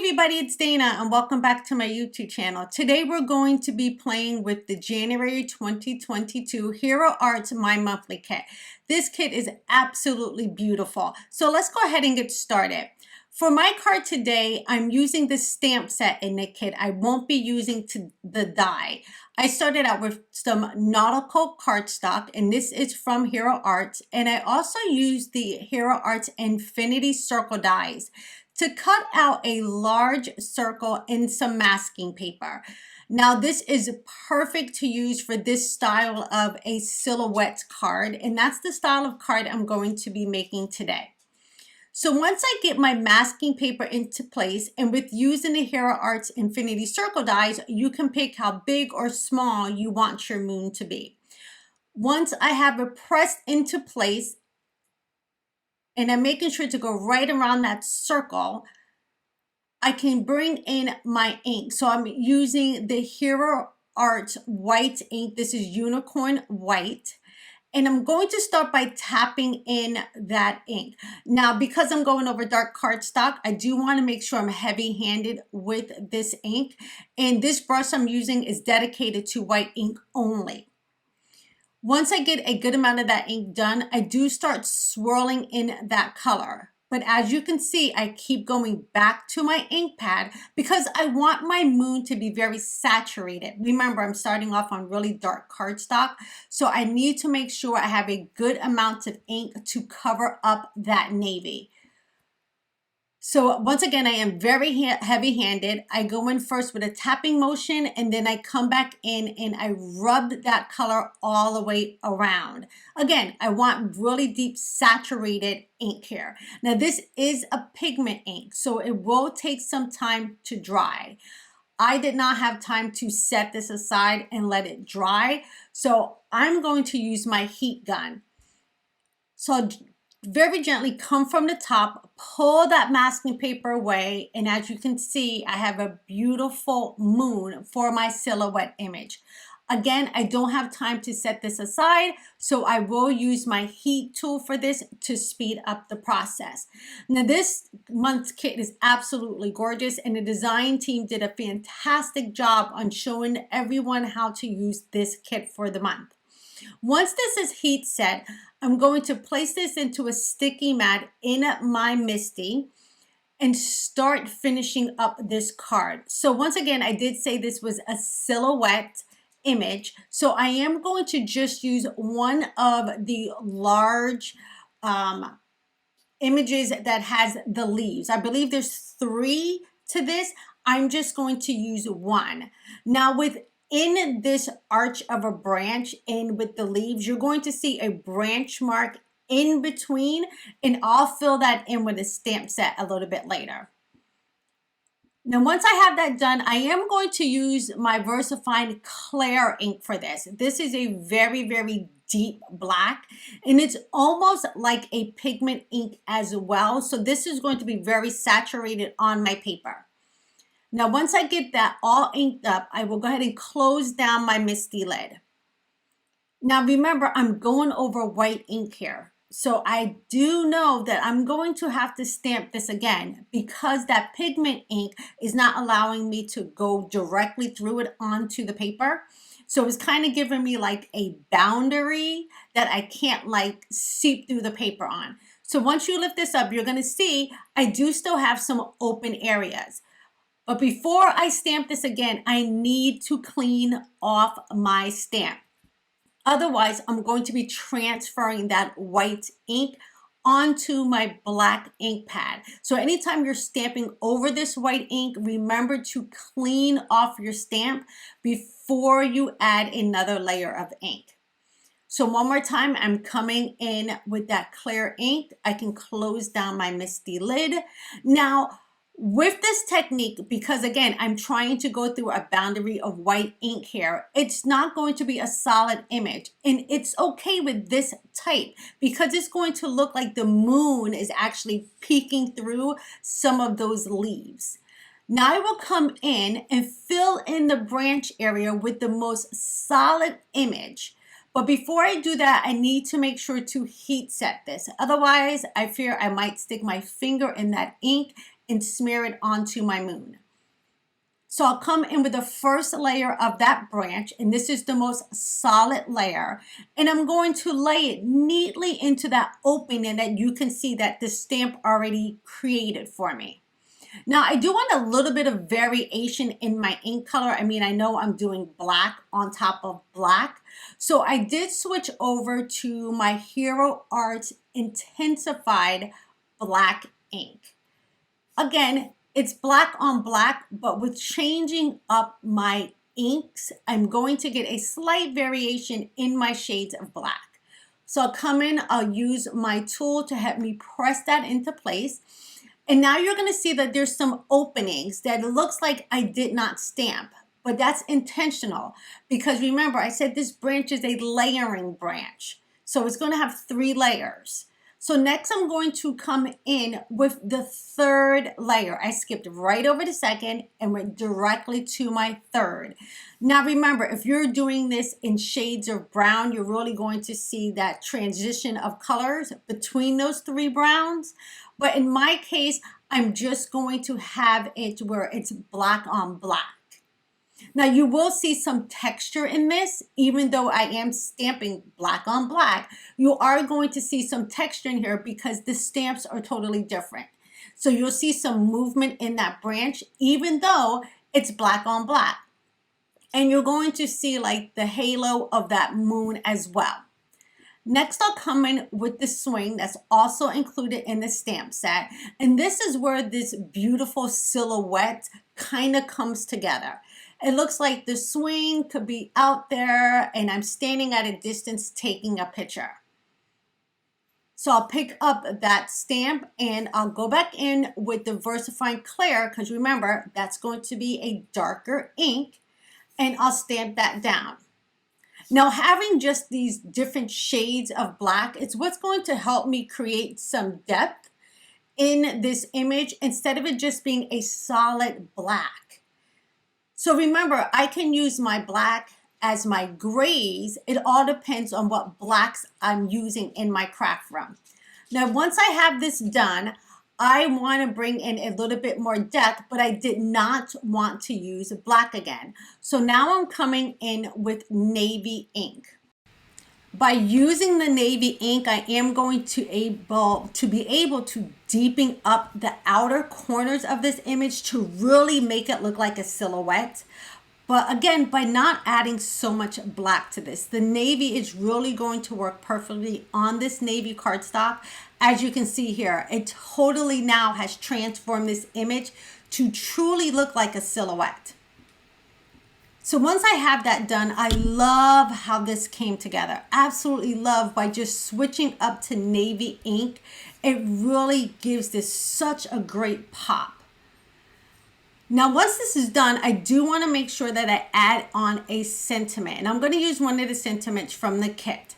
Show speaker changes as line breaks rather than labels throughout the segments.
everybody, it's Dana and welcome back to my YouTube channel. Today we're going to be playing with the January 2022 Hero Arts My Monthly Kit. This kit is absolutely beautiful. So let's go ahead and get started. For my card today, I'm using the stamp set in the kit. I won't be using the die. I started out with some Nautical cardstock, and this is from Hero Arts. And I also used the Hero Arts Infinity Circle dies to cut out a large circle in some masking paper. Now this is perfect to use for this style of a silhouette card, and that's the style of card I'm going to be making today. So once I get my masking paper into place, and with using the Hero Arts Infinity Circle dies, you can pick how big or small you want your moon to be. Once I have it pressed into place, and I'm making sure to go right around that circle, I can bring in my ink. So I'm using the Hero Arts white ink. This is Unicorn White. And I'm going to start by tapping in that ink. Now, because I'm going over dark cardstock, I do want to make sure I'm heavy-handed with this ink. And this brush I'm using is dedicated to white ink only. Once I get a good amount of that ink done, I do start swirling in that color. But as you can see, I keep going back to my ink pad because I want my moon to be very saturated. Remember, I'm starting off on really dark cardstock, so I need to make sure I have a good amount of ink to cover up that navy. So once again, I am very heavy-handed. I go in first with a tapping motion, and then I come back in and I rub that color all the way around. Again, I want really deep saturated ink here. Now this is a pigment ink, so it will take some time to dry. I did not have time to set this aside and let it dry, so I'm going to use my heat gun. So very gently come from the top, pull that masking paper away, and as you can see, I have a beautiful moon for my silhouette image. Again, I don't have time to set this aside, so I will use my heat tool for this to speed up the process. Now this month's kit is absolutely gorgeous, and the design team did a fantastic job on showing everyone how to use this kit for the month. Once this is heat set, I'm going to place this into a sticky mat in my MISTI and start finishing up this card. So once again, I did say this was a silhouette image. So I am going to just use one of the large images that has the leaves. I believe there's 3 to this. I'm just going to use one. Now in this arch of a branch and with the leaves, you're going to see a branch mark in between, and I'll fill that in with a stamp set a little bit later. Now, once I have that done, I am going to use my VersaFine Clair ink for this. This is a very, very deep black, and it's almost like a pigment ink as well. So this is going to be very saturated on my paper. Now, once I get that all inked up, I will go ahead and close down my MISTI lid. Now, remember, I'm going over white ink here. So I do know that I'm going to have to stamp this again because that pigment ink is not allowing me to go directly through it onto the paper. So it's kind of giving me like a boundary that I can't like seep through the paper on. So once you lift this up, you're going to see I do still have some open areas. But before I stamp this again, I need to clean off my stamp. Otherwise, I'm going to be transferring that white ink onto my black ink pad. So anytime you're stamping over this white ink, remember to clean off your stamp before you add another layer of ink. So one more time, I'm coming in with that Clair ink. I can close down my MISTI lid. Now, with this technique, because again, I'm trying to go through a boundary of white ink here, it's not going to be a solid image. And it's okay with this type because it's going to look like the moon is actually peeking through some of those leaves. Now I will come in and fill in the branch area with the most solid image. But before I do that, I need to make sure to heat set this. Otherwise, I fear I might stick my finger in that ink and smear it onto my moon. So I'll come in with the first layer of that branch, and this is the most solid layer, and I'm going to lay it neatly into that opening that you can see that the stamp already created for me. Now I do want a little bit of variation in my ink color. I mean, I know I'm doing black on top of black, so I did switch over to my Hero Art Intens-ified black ink. Again, it's black on black, but with changing up my inks, I'm going to get a slight variation in my shades of black. So I'll come in, I'll use my tool to help me press that into place. And now you're going to see that there's some openings that it looks like I did not stamp, but that's intentional because remember I said this branch is a layering branch. So it's going to have 3 layers. So next I'm going to come in with the third layer. I skipped right over the second and went directly to my third. Now remember, if you're doing this in shades of brown, you're really going to see that transition of colors between those 3 browns. But in my case, I'm just going to have it where it's black on black. Now you will see some texture in this, even though I am stamping black on black, you are going to see some texture in here because the stamps are totally different. So you'll see some movement in that branch, even though it's black on black. And you're going to see like the halo of that moon as well. Next, I'll come in with the swing that's also included in the stamp set. And this is where this beautiful silhouette kind of comes together. It looks like the swing could be out there and I'm standing at a distance taking a picture. So I'll pick up that stamp and I'll go back in with the VersaFine Clair because remember, that's going to be a darker ink and I'll stamp that down. Now having just these different shades of black, it's what's going to help me create some depth in this image instead of it just being a solid black. So remember, I can use my black as my grays. It all depends on what blacks I'm using in my craft room. Now, once I have this done, I want to bring in a little bit more depth, but I did not want to use black again. So now I'm coming in with navy ink. By using the navy ink, I am going to be able to deepen up the outer corners of this image to really make it look like a silhouette. But again, by not adding so much black to this, the navy is really going to work perfectly on this navy cardstock. As you can see here, it totally now has transformed this image to truly look like a silhouette. So once I have that done, I love how this came together. Absolutely love by just switching up to navy ink. It really gives this such a great pop. Now, once this is done, I do want to make sure that I add on a sentiment. And I'm going to use one of the sentiments from the kit.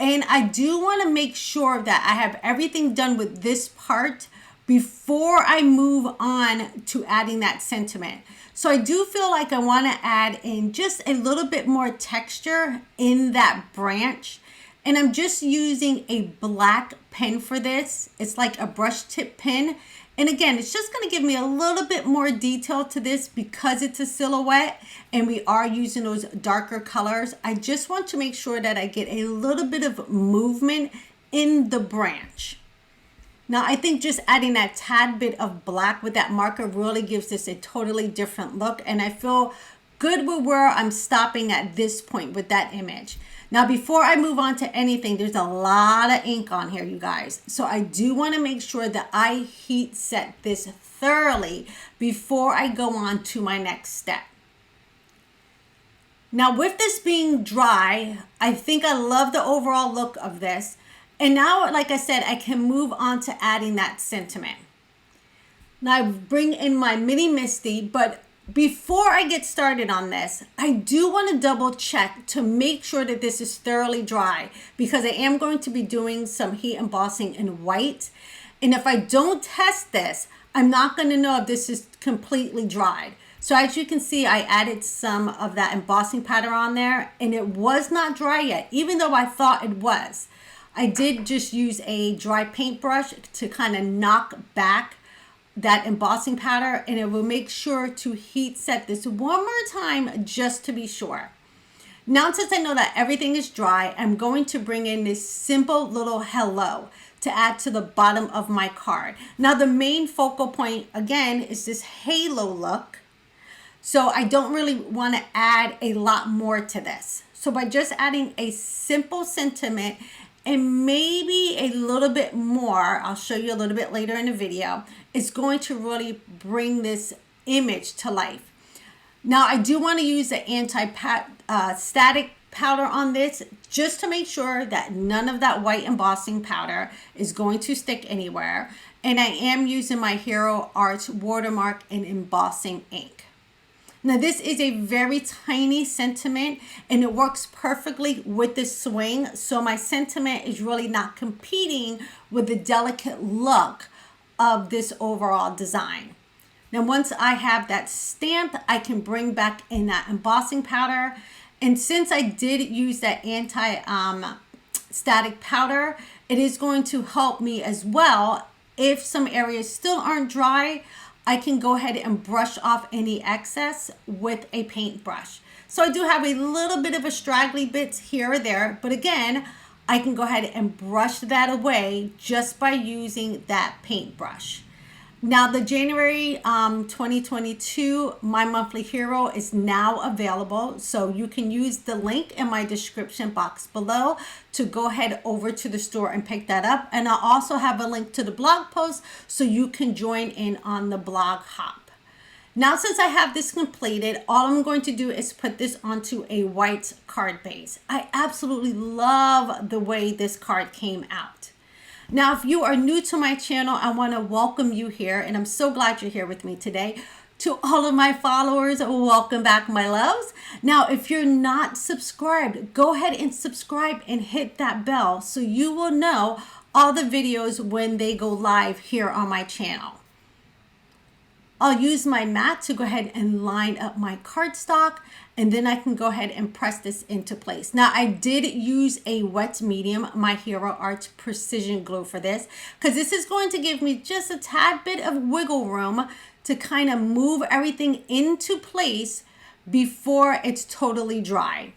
And I do want to make sure that I have everything done with this part before I move on to adding that sentiment. So I do feel like I want to add in just a little bit more texture in that branch. And I'm just using a black pen for this. It's like a brush tip pen. And again, it's just going to give me a little bit more detail to this because it's a silhouette and we are using those darker colors. I just want to make sure that I get a little bit of movement in the branch. Now, I think just adding that tad bit of black with that marker really gives this a totally different look. And I feel good with where I'm stopping at this point with that image. Now, before I move on to anything, there's a lot of ink on here, you guys. So I do want to make sure that I heat set this thoroughly before I go on to my next step. Now, with this being dry, I think I love the overall look of this. And now, like I said, I can move on to adding that sentiment. Now I bring in my mini MISTI, but before I get started on this, I do want to double check to make sure that this is thoroughly dry because I am going to be doing some heat embossing in white. And if I don't test this, I'm not going to know if this is completely dried. So as you can see, I added some of that embossing powder on there and it was not dry yet, even though I thought it was. I did just use a dry paintbrush to kind of knock back that embossing powder, and it will make sure to heat set this one more time just to be sure. Now, since I know that everything is dry, I'm going to bring in this simple little hello to add to the bottom of my card. Now, the main focal point, again, is this halo look. So I don't really want to add a lot more to this. So by just adding a simple sentiment and maybe a little bit more, I'll show you a little bit later in the video, it's going to really bring this image to life. Now, I do want to use the anti-static powder on this just to make sure that none of that white embossing powder is going to stick anywhere. And I am using my Hero Arts watermark and embossing ink. Now, this is a very tiny sentiment and it works perfectly with the swing. So my sentiment is really not competing with the delicate look of this overall design. Now, once I have that stamped, I can bring back in that embossing powder. And since I did use that anti-static powder, it is going to help me as well. If some areas still aren't dry, I can go ahead and brush off any excess with a paintbrush. So I do have a little bit of a straggly bits here or there, but again, I can go ahead and brush that away just by using that paintbrush. Now, the January 2022 My Monthly Hero is now available. So you can use the link in my description box below to go ahead over to the store and pick that up. And I'll also have a link to the blog post so you can join in on the blog hop. Now, since I have this completed, all I'm going to do is put this onto a white card base. I absolutely love the way this card came out. Now, if you are new to my channel, I want to welcome you here, and I'm so glad you're here with me today. To all of my followers, welcome back, my loves. Now, if you're not subscribed, go ahead and subscribe and hit that bell so you will know all the videos when they go live here on my channel. I'll use my mat to go ahead and line up my cardstock, and then I can go ahead and press this into place. Now, I did use a wet medium, my Hero Arts Precision Glue for this, because this is going to give me just a tad bit of wiggle room to kind of move everything into place before it's totally dry.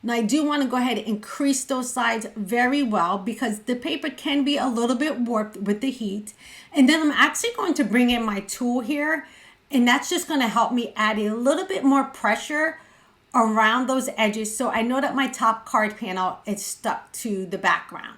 Now, I do want to go ahead and crease those sides very well because the paper can be a little bit warped with the heat. And then I'm actually going to bring in my tool here, and that's just going to help me add a little bit more pressure around those edges so I know that my top card panel is stuck to the background.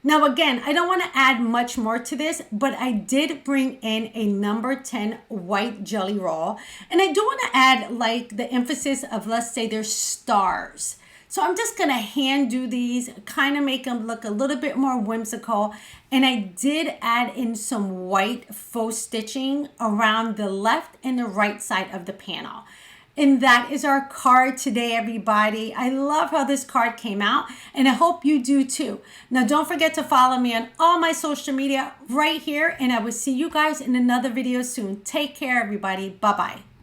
Now, again, I don't want to add much more to this, but I did bring in a number 10 white jelly roll. And I do want to add like the emphasis of, let's say, there's stars. So I'm just going to hand do these, kind of make them look a little bit more whimsical. And I did add in some white faux stitching around the left and the right side of the panel. And that is our card today, everybody. I love how this card came out, and I hope you do too. Now, don't forget to follow me on all my social media right here, and I will see you guys in another video soon. Take care, everybody. Bye-bye.